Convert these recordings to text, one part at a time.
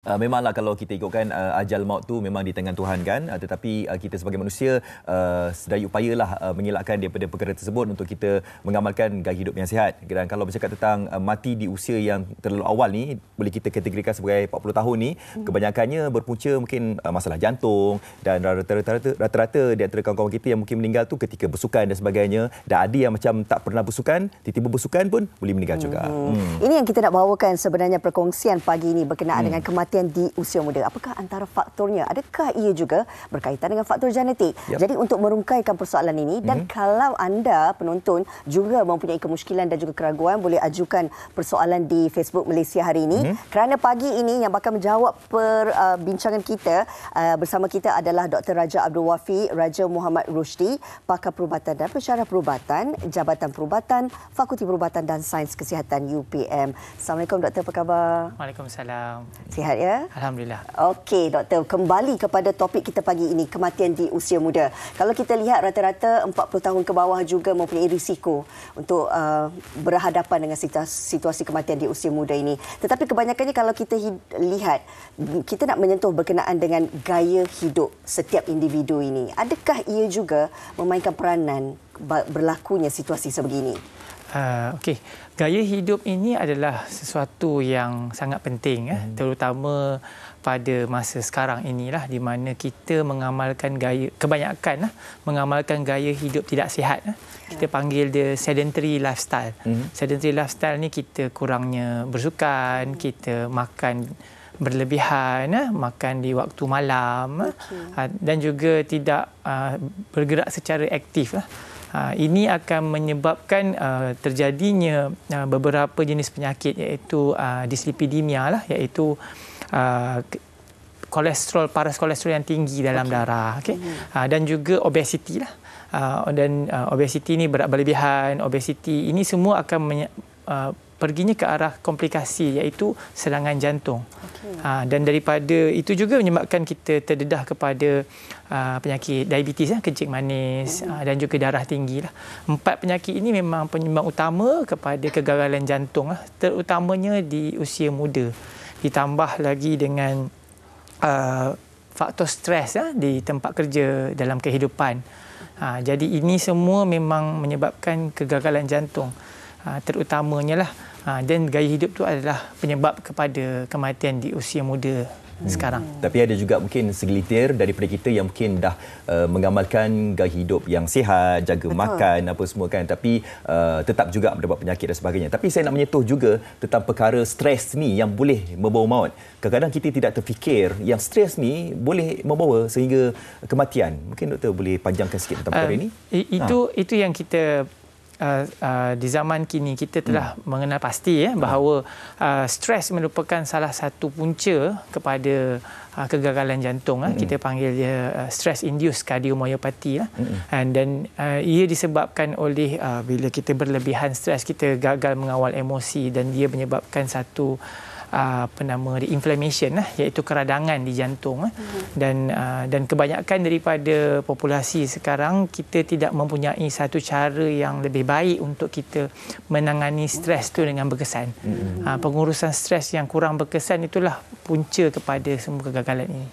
Memanglah kalau kita ikutkan ajal maut tu memang di tangan Tuhan kan, tetapi kita sebagai manusia sedaya upayalah mengelakkan daripada perkara tersebut untuk kita mengamalkan gaya hidup yang sihat. Dan kalau bercakap tentang mati di usia yang terlalu awal ni, boleh kita kategorikan sebagai 40 tahun ni, kebanyakannya berpunca mungkin masalah jantung, dan rata-rata di antara kawan-kawan kita yang mungkin meninggal tu ketika bersukan dan sebagainya, dan ada yang macam tak pernah bersukan, tiba-tiba bersukan pun boleh meninggal juga. Ini yang kita nak bawakan sebenarnya perkongsian pagi ini berkenaan dengan kematian di usia muda. Apakah antara faktornya? Adakah ia juga berkaitan dengan faktor genetik? Jadi untuk merungkaikan persoalan ini, dan kalau anda penonton juga mempunyai kemusykilan dan juga keraguan, boleh ajukan persoalan di Facebook Malaysia hari ini. Kerana pagi ini yang bakal menjawab perbincangan kita bersama kita adalah Dr. Raja Abdul Wafi, Raja Muhammad Rusdi, pakar perubatan dan pensyarah perubatan, Jabatan Perubatan, Fakulti Perubatan dan Sains Kesihatan UPM. Assalamualaikum Doktor, apa khabar? Waalaikumsalam. Sihat ya? Alhamdulillah. Okey Doktor, kembali kepada topik kita pagi ini, kematian di usia muda. Kalau kita lihat rata-rata 40 tahun ke bawah juga mempunyai risiko untuk berhadapan dengan situasi kematian di usia muda ini. Tetapi kebanyakannya kalau kita lihat, kita nak menyentuh berkenaan dengan gaya hidup setiap individu ini. Adakah ia juga memainkan peranan berlakunya situasi sebegini? Okey, gaya hidup ini adalah sesuatu yang sangat penting, terutama pada masa sekarang inilah, di mana kita mengamalkan mengamalkan gaya hidup tidak sihat. Kita panggil dia sedentary lifestyle. Sedentary lifestyle ni kita kurangnya bersukan, kita makan berlebihan, makan di waktu malam, dan juga tidak bergerak secara aktif. Ini akan menyebabkan terjadinya beberapa jenis penyakit, iaitu dislipidemia, iaitu paras kolesterol yang tinggi dalam darah, dan juga obesiti dan obesiti ini berat berlebihan. Obesiti ini semua akan perginya ke arah komplikasi, iaitu serangan jantung. Dan daripada itu juga menyebabkan kita terdedah kepada penyakit diabetes, kencing manis, dan juga darah tinggi. 4 penyakit ini memang penyebab utama kepada kegagalan jantung, terutamanya di usia muda. Ditambah lagi dengan faktor stres di tempat kerja, dalam kehidupan. Jadi ini semua memang menyebabkan kegagalan jantung terutamanya lah. Dan gaya hidup tu adalah penyebab kepada kematian di usia muda sekarang. Tapi ada juga mungkin segelintir daripada kita yang mungkin dah mengamalkan gaya hidup yang sihat, jaga makan apa semua kan, tapi tetap juga mendapat penyakit dan sebagainya. Tapi saya nak menyentuh juga tentang perkara stres ni yang boleh membawa maut. Kadang-kadang kita tidak terfikir yang stres ni boleh membawa sehingga kematian. Mungkin doktor boleh panjangkan sikit tentang perkara ini? Itu yang kita di zaman kini kita telah mengenal pasti bahawa stres merupakan salah satu punca kepada kegagalan jantung. Kita panggil dia stress induced cardiomyopathy, dan ia disebabkan oleh bila kita berlebihan stres, kita gagal mengawal emosi, dan dia menyebabkan satu inflammation, iaitu keradangan di jantung. Dan kebanyakan daripada populasi sekarang, kita tidak mempunyai satu cara yang lebih baik untuk kita menangani stres itu dengan berkesan. Pengurusan stres yang kurang berkesan itulah punca kepada semua kegagalan ini.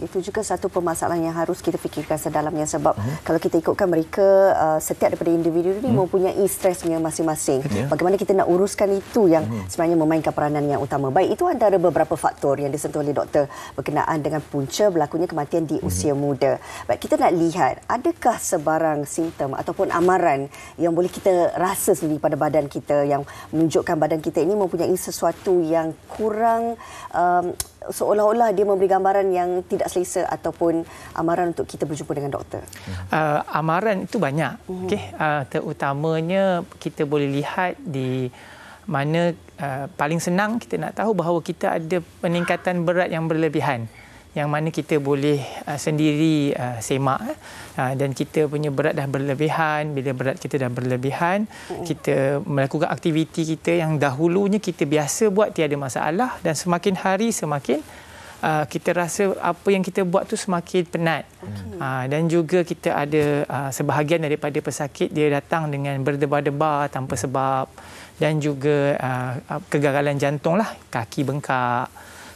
Itu juga satu permasalahan yang harus kita fikirkan sedalamnya, sebab kalau kita ikutkan mereka, setiap daripada individu ini mempunyai stresnya masing-masing. Bagaimana kita nak uruskan itu yang sebenarnya memainkan peranan yang utama. Baik, itu antara beberapa faktor yang disentuh oleh doktor berkenaan dengan punca berlakunya kematian di usia muda. Baik, kita nak lihat adakah sebarang simptom ataupun amaran yang boleh kita rasa sendiri pada badan kita yang menunjukkan badan kita ini mempunyai sesuatu yang kurang, seolah-olah dia memberi gambaran yang tidak selesa, ataupun amaran untuk kita berjumpa dengan doktor? Amaran itu banyak. Terutamanya kita boleh lihat di mana paling senang kita nak tahu bahawa kita ada peningkatan berat yang berlebihan, yang mana kita boleh sendiri semak, dan kita punya berat dah berlebihan. Bila berat kita dah berlebihan, kita melakukan aktiviti kita yang dahulunya kita biasa buat tiada masalah, dan semakin hari semakin kita rasa apa yang kita buat tu semakin penat. Dan juga kita ada sebahagian daripada pesakit dia datang dengan berdebar-debar tanpa sebab, dan juga kegagalan jantung, kaki bengkak,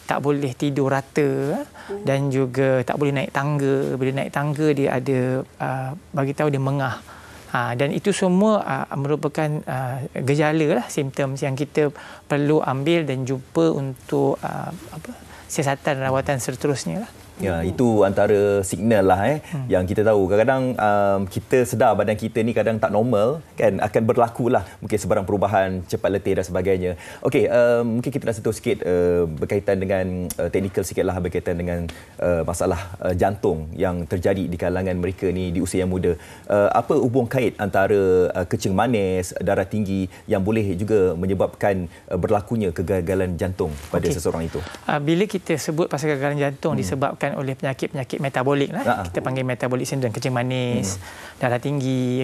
tak boleh tidur rata dan juga tak boleh naik tangga. Bila naik tangga dia ada bagi tahu dia mengah. Dan itu semua merupakan gejala lah, simptom yang kita perlu ambil dan jumpa untuk siasatan rawatan seterusnya lah. Ya, itu antara signal lah yang kita tahu. Kadang-kadang kita sedar badan kita ni kadang tak normal kan, akan berlaku lah mungkin sebarang perubahan, cepat letih dan sebagainya. Okey, mungkin kita nak sentuh sikit berkaitan dengan teknikal sikit lah, berkaitan dengan masalah jantung yang terjadi di kalangan mereka ni di usia yang muda. Apa hubung kait antara kencing manis, darah tinggi yang boleh juga menyebabkan berlakunya kegagalan jantung pada seseorang itu? Bila kita sebut pasal kegagalan jantung disebabkan oleh penyakit-penyakit metabolik lah. Kita panggil metabolik sindrom, kencing manis, darah tinggi,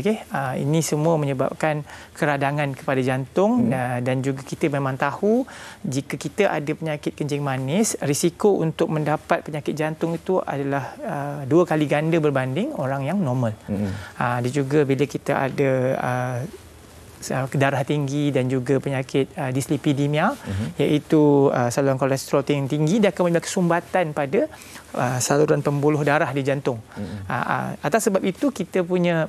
ini semua menyebabkan keradangan kepada jantung dan juga kita memang tahu jika kita ada penyakit kencing manis, risiko untuk mendapat penyakit jantung itu adalah 2 kali ganda berbanding orang yang normal. Dia juga bila kita ada darah tinggi dan juga penyakit dislipidemia, iaitu saluran kolesterol yang tinggi, dia akan menyebabkan sumbatan pada saluran pembuluh darah di jantung. Atas sebab itu kita punya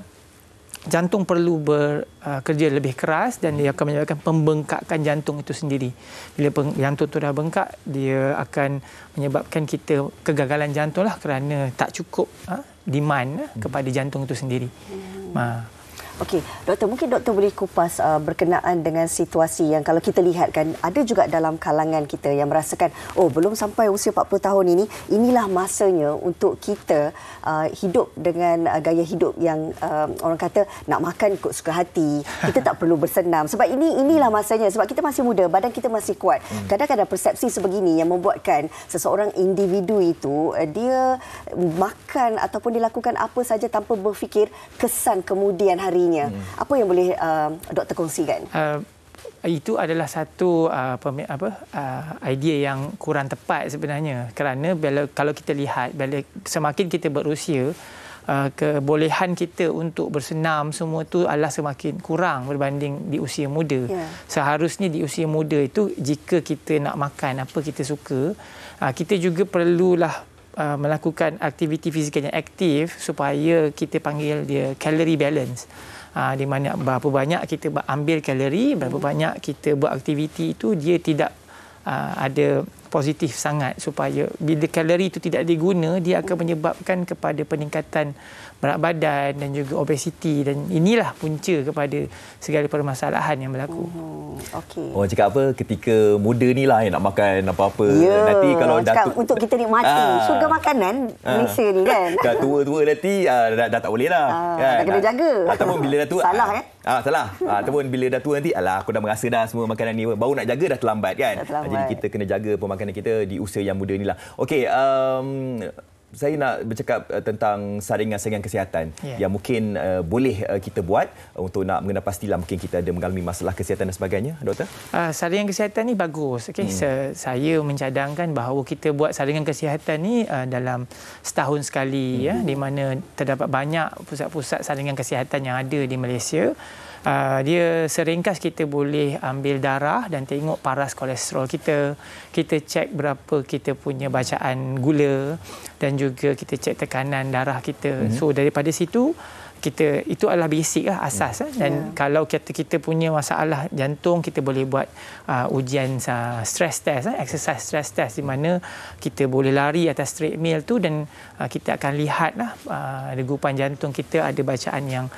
jantung perlu bekerja lebih keras dan dia akan menyebabkan pembengkakan jantung itu sendiri. Bila jantung itu dah bengkak, dia akan menyebabkan kita kegagalan jantung lah, kerana tak cukup demand kepada jantung itu sendiri. Okey, doktor, mungkin doktor boleh kupas berkenaan dengan situasi yang kalau kita lihat kan, ada juga dalam kalangan kita yang merasakan, belum sampai usia 40 tahun ini, inilah masanya untuk kita hidup dengan gaya hidup yang orang kata nak makan ikut suka hati. Kita tak perlu bersenam. Sebab inilah masanya. Sebab kita masih muda, badan kita masih kuat. Kadang-kadang persepsi sebegini yang membuatkan seseorang individu itu, dia makan ataupun dilakukan apa saja tanpa berfikir kesan kemudian harinya. Apa yang boleh doktor kongsikan? Itu adalah satu idea yang kurang tepat sebenarnya, kerana kalau kita lihat semakin kita berusia, kebolehan kita untuk bersenam semua tu adalah semakin kurang berbanding di usia muda. Seharusnya di usia muda itu, jika kita nak makan apa kita suka, kita juga perlulah melakukan aktiviti fizikal yang aktif supaya kita panggil dia calorie balance. Di mana berapa banyak kita ambil kalori, berapa banyak kita beraktiviti, itu dia tidak ada positif sangat, supaya bila kalori itu tidak diguna, dia akan menyebabkan kepada peningkatan berat badan dan juga obesiti, dan inilah punca kepada segala permasalahan yang berlaku. Orang cakap apa, ketika muda ni lah nak makan apa-apa. Nanti kalau dah untuk kita nikmati surga makanan Malaysia ni kan. Dah tua-tua nanti dah tak boleh lah. Dah kena jaga. Ataupun bila dah tua salah. Ataupun bila dah tua nanti, aku dah merasa dah semua makanan ni baru nak jaga dah terlambat kan. Jadi kita kena jaga pemakanan kita di usia yang muda ni lah. Okey, saya nak bercakap tentang saringan-saringan kesihatan yang mungkin boleh kita buat untuk nak mengenal pastilah mungkin kita ada mengalami masalah kesihatan dan sebagainya, doktor. Saringan kesihatan ni bagus. Saya mencadangkan bahawa kita buat saringan kesihatan ni dalam setahun sekali, di mana terdapat banyak pusat-pusat saringan kesihatan yang ada di Malaysia. Dia seringkas kita boleh ambil darah dan tengok paras kolesterol kita. Kita cek berapa kita punya bacaan gula dan juga kita cek tekanan darah kita. So daripada situ itu adalah basic lah, asas. Dan kalau kita punya masalah jantung, kita boleh buat ujian stress test, exercise stress test, di mana kita boleh lari atas treadmill tu dan kita akan lihatlah degupan jantung kita ada bacaan yang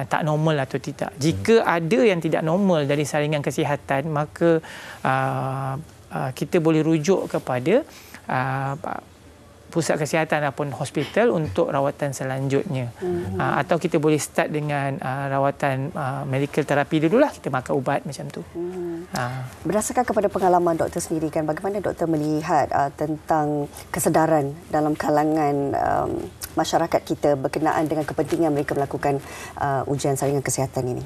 tak normal atau tidak. Jika ada yang tidak normal dari saringan kesihatan, maka kita boleh rujuk kepada pusat kesihatan ataupun hospital untuk rawatan selanjutnya. Atau kita boleh start dengan rawatan medical terapi dululah, kita makan ubat macam tu. Berdasarkan kepada pengalaman doktor sendiri kan, bagaimana doktor melihat tentang kesedaran dalam kalangan masyarakat kita berkenaan dengan kepentingan mereka melakukan ujian saringan kesihatan ini?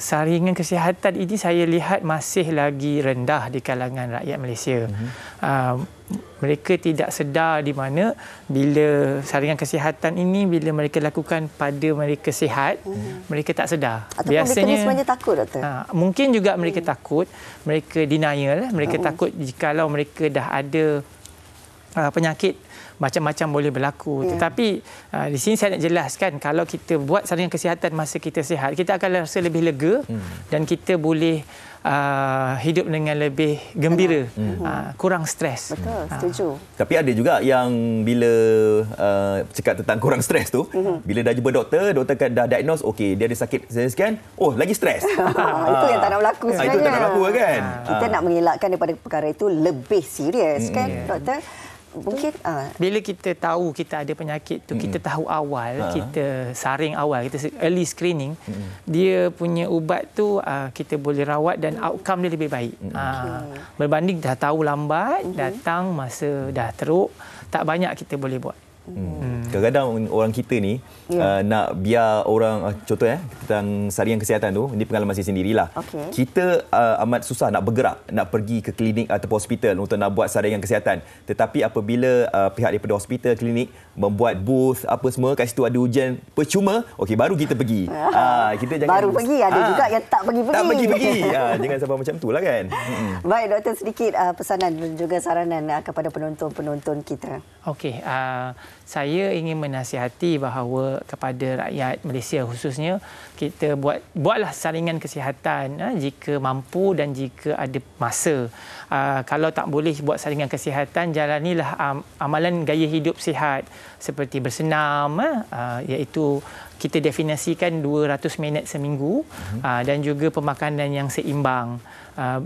saringan kesihatan ini saya lihat masih lagi rendah di kalangan rakyat Malaysia. Mereka tidak sedar di mana bila saringan kesihatan ini bila mereka lakukan pada mereka sihat, mereka tak sedar. Ataupun mereka ni sebenarnya takut, Doktor? Mungkin juga mereka takut, mereka denial, mereka takut jikalau mereka dah ada penyakit macam-macam boleh berlaku. Tetapi di sini saya nak jelaskan, kalau kita buat saringan kesihatan masa kita sihat, kita akan rasa lebih lega dan kita boleh hidup dengan lebih gembira, kurang stres. Betul, setuju. Tapi ada juga yang bila cakap tentang kurang stres tu, bila dah jumpa doktor dah diagnose, okey, dia ada sakit sekian, oh lagi stres. Itu yang tak nak berlaku sebenarnya. Itu tak nak berlaku kan. Kita nak mengelakkan daripada perkara itu lebih serius kan, Doktor? Mungkin bila kita tahu kita ada penyakit tu, kita tahu awal, kita saring awal, kita early screening, dia punya ubat tu kita boleh rawat dan outcome dia lebih baik. Berbanding dah tahu lambat, datang masa dah teruk, tak banyak kita boleh buat. Kadang-kadang orang kita ni nak biar orang, contoh tentang saringan kesihatan tu, ini pengalaman saya sendirilah. Kita amat susah nak bergerak, nak pergi ke klinik atau hospital untuk nak buat saringan kesihatan. Tetapi apabila pihak daripada hospital, klinik membuat booth apa semua, kat situ ada ujian percuma, okey, baru kita pergi. Kita jangan baru pergi, ada juga yang tak pergi-pergi. Tak pergi-pergi. Jangan sampai macam itulah kan. Baik, Doktor, sedikit pesanan dan juga saranan kepada penonton-penonton kita. Okey, saya ingin menasihati bahawa kepada rakyat Malaysia khususnya, kita buatlah saringan kesihatan jika mampu dan jika ada masa. Kalau tak boleh buat saringan kesihatan, jalanilah amalan gaya hidup sihat seperti bersenam, iaitu kita definisikan 200 minit seminggu, dan juga pemakanan yang seimbang.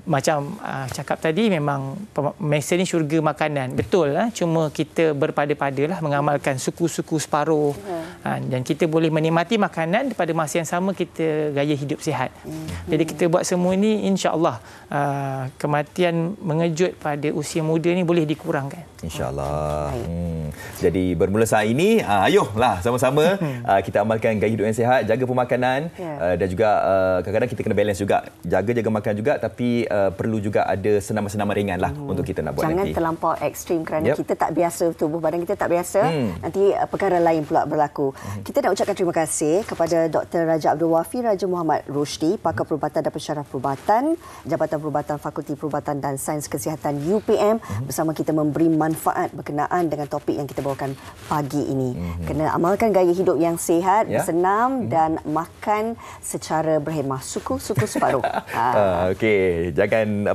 Macam cakap tadi, memang Malaysia ni syurga makanan. Betul, cuma kita berpada-padalah mengamalkan suku-suku separuh, dan kita boleh menikmati makanan pada masa yang sama kita gaya hidup sihat. Jadi kita buat semua ini, insya-Allah kematian mengejut pada usia muda ni boleh dikurangkan. InsyaAllah. Jadi bermula saat ini, ayolah sama-sama kita amalkan gaya hidup yang sihat, jaga pemakanan, dan juga kadang-kadang kita kena balance juga, jaga makan juga, tapi perlu juga ada senaman-senaman ringan lah untuk kita nak buat. Jangan nanti terlampau ekstrim kerana kita tak biasa, tubuh badan kita tak biasa, nanti perkara lain pula berlaku. Kita nak ucapkan terima kasih kepada Dr. Raja Abdul Wafi Raja Muhammad Rusdi, Pakar Perubatan dan Pensyarah Perubatan, Jabatan Perubatan Fakulti Perubatan dan Sains Kesihatan UPM, bersama kita memberi manfaat berkenaan dengan topik yang kita bawakan pagi ini. Kena amalkan gaya hidup yang sihat, bersenam dan makan secara berhemah. Suku-suku separuh. Okey, jangan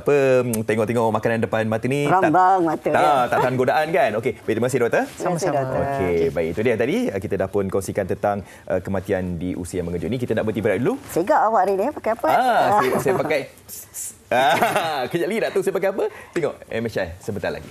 tengok-tengok makanan depan mata ni, rambang mata. Tak tahan godaan kan. Okey, baik, terima kasih Doktor. Sama-sama. Okey, baik, itu dia tadi kita dah pun kongsikan tentang kematian di usia yang mengejut ni. Kita nak berhenti berehat dulu. Segak awak hari ni pakai apa? Saya pakai kejap lagi dah tu saya pakai apa? Tengok MHI sebentar lagi.